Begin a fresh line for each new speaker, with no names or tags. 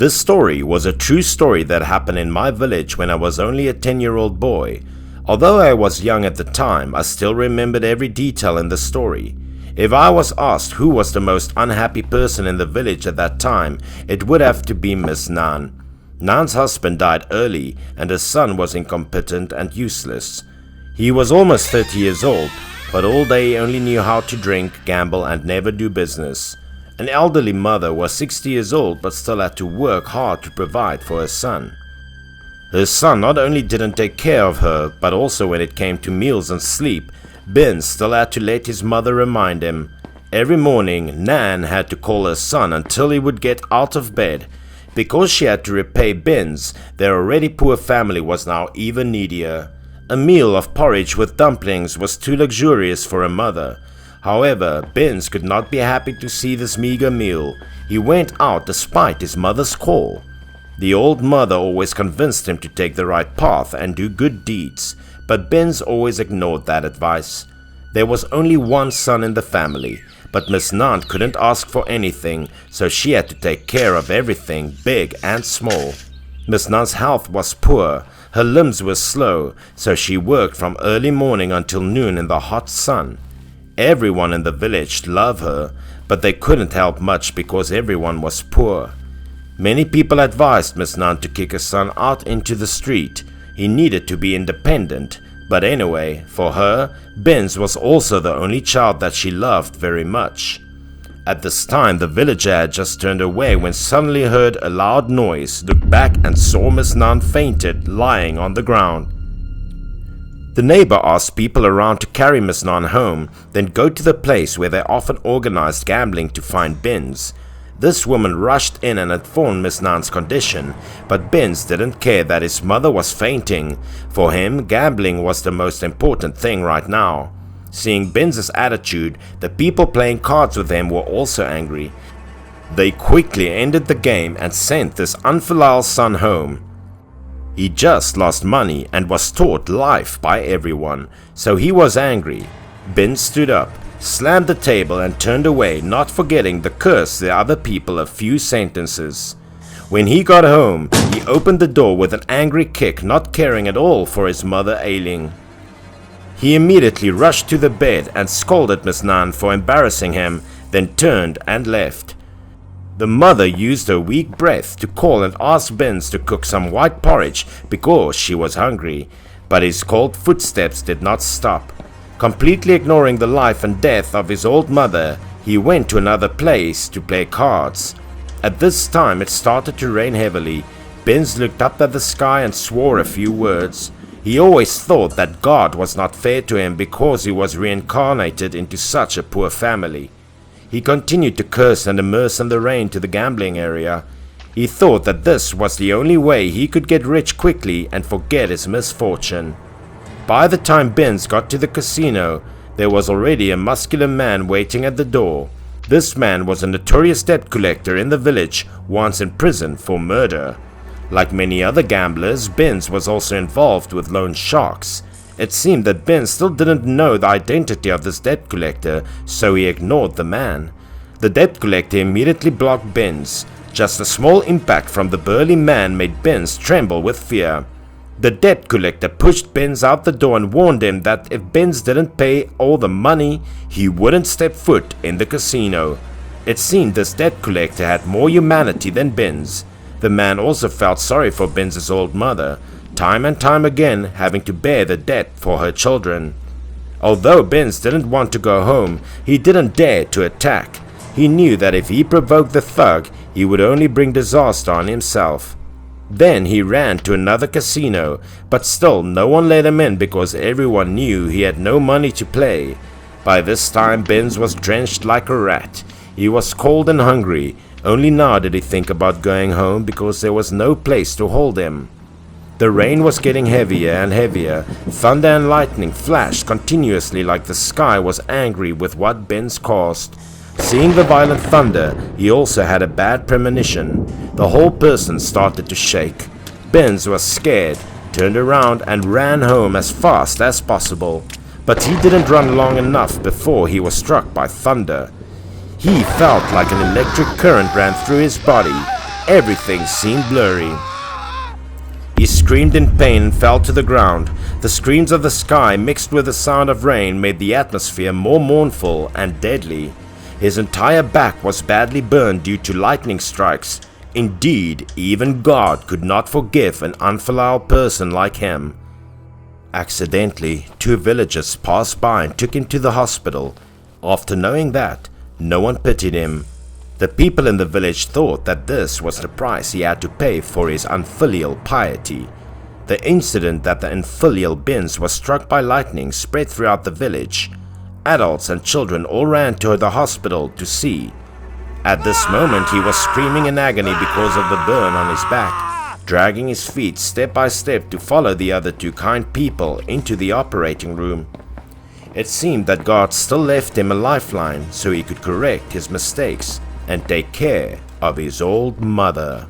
This story was a true story that happened in my village when I was only a 10-year-old boy. Although I was young at the time, I still remembered every detail in the story. If I was asked who was the most unhappy person in the village at that time, it would have to be Miss Nan. Nan's husband died early and her son was incompetent and useless. He was almost 30 years old, but all day only knew how to drink, gamble and never do business. An elderly mother was 60 years old but still had to work hard to provide for her son. Her son not only didn't take care of her, but also when it came to meals and sleep, Ben still had to let his mother remind him. Every morning, Nan had to call her son until he would get out of bed. Because she had to repay Ben's, their already poor family was now even needier. A meal of porridge with dumplings was too luxurious for a mother. However, Benz could not be happy to see this meager meal. He went out despite his mother's call. The old mother always convinced him to take the right path and do good deeds, but Benz always ignored that advice. There was only one son in the family, but Miss Nant couldn't ask for anything, so she had to take care of everything, big and small. Miss Nant's health was poor, her limbs were slow, so she worked from early morning until noon in the hot sun. Everyone in the village loved her, but they couldn't help much because everyone was poor. Many people advised Miss Nan to kick her son out into the street. He needed to be independent, but anyway, for her, Benz was also the only child that she loved very much. At this time, the villager had just turned away when suddenly heard a loud noise, looked back and saw Miss Nan fainted, lying on the ground. The neighbor asked people around to carry Miss Nan home, then go to the place where they often organized gambling to find Benz. This woman rushed in and informed Miss Nan's condition, but Benz didn't care that his mother was fainting. For him, gambling was the most important thing right now. Seeing Benz's attitude, the people playing cards with him were also angry. They quickly ended the game and sent this Unfilial Son home. He just lost money and was taught life by everyone, so he was angry. Ben stood up, slammed the table and turned away, not forgetting to curse the other people a few sentences. When he got home, he opened the door with an angry kick, not caring at all for his mother ailing. He immediately rushed to the bed and scolded Miss Nan for embarrassing him, then turned and left. The mother used her weak breath to call and ask Benz to cook some white porridge because she was hungry, but his cold footsteps did not stop. Completely ignoring the life and death of his old mother, he went to another place to play cards. At this time it started to rain heavily. Benz looked up at the sky and swore a few words. He always thought that God was not fair to him because he was reincarnated into such a poor family. He continued to curse and immerse in the rain to the gambling area. He thought that this was the only way he could get rich quickly and forget his misfortune. By the time Benz got to the casino, there was already a muscular man waiting at the door. This man was a notorious debt collector in the village, once in prison for murder. Like many other gamblers, Benz was also involved with loan sharks. It seemed that Ben still didn't know the identity of this debt collector, so he ignored the man. The debt collector immediately blocked Benz. Just a small impact from the burly man made Benz tremble with fear. The debt collector pushed Benz out the door and warned him that if Benz didn't pay all the money, he wouldn't step foot in the casino. It seemed this debt collector had more humanity than Benz. The man also felt sorry for Benz's old mother, time and time again having to bear the debt for her children. Although Benz didn't want to go home, he didn't dare to attack. He knew that if he provoked the thug, he would only bring disaster on himself. Then he ran to another casino, but still no one let him in because everyone knew he had no money to play. By this time Benz was drenched like a rat. He was cold and hungry. Only now did he think about going home because there was no place to hold him. The rain was getting heavier and heavier. Thunder and lightning flashed continuously like the sky was angry with what Benz caused. Seeing the violent thunder, he also had a bad premonition. The whole person started to shake. Benz was scared, turned around and ran home as fast as possible. But he didn't run long enough before he was struck by thunder. He felt like an electric current ran through his body. Everything seemed blurry. He screamed in pain and fell to the ground. The screams of the sky mixed with the sound of rain made the atmosphere more mournful and deadly. His entire back was badly burned due to lightning strikes. Indeed, even God could not forgive an unfilial person like him. Accidentally, 2 villagers passed by and took him to the hospital. After knowing that, no one pitied him. The people in the village thought that this was the price he had to pay for his unfilial piety. The incident that the infilial Benz was struck by lightning spread throughout the village. Adults and children all ran to the hospital to see. At this moment he was screaming in agony because of the burn on his back, dragging his feet step by step to follow the other 2 kind people into the operating room. It seemed that God still left him a lifeline so he could correct his mistakes and take care of his old mother.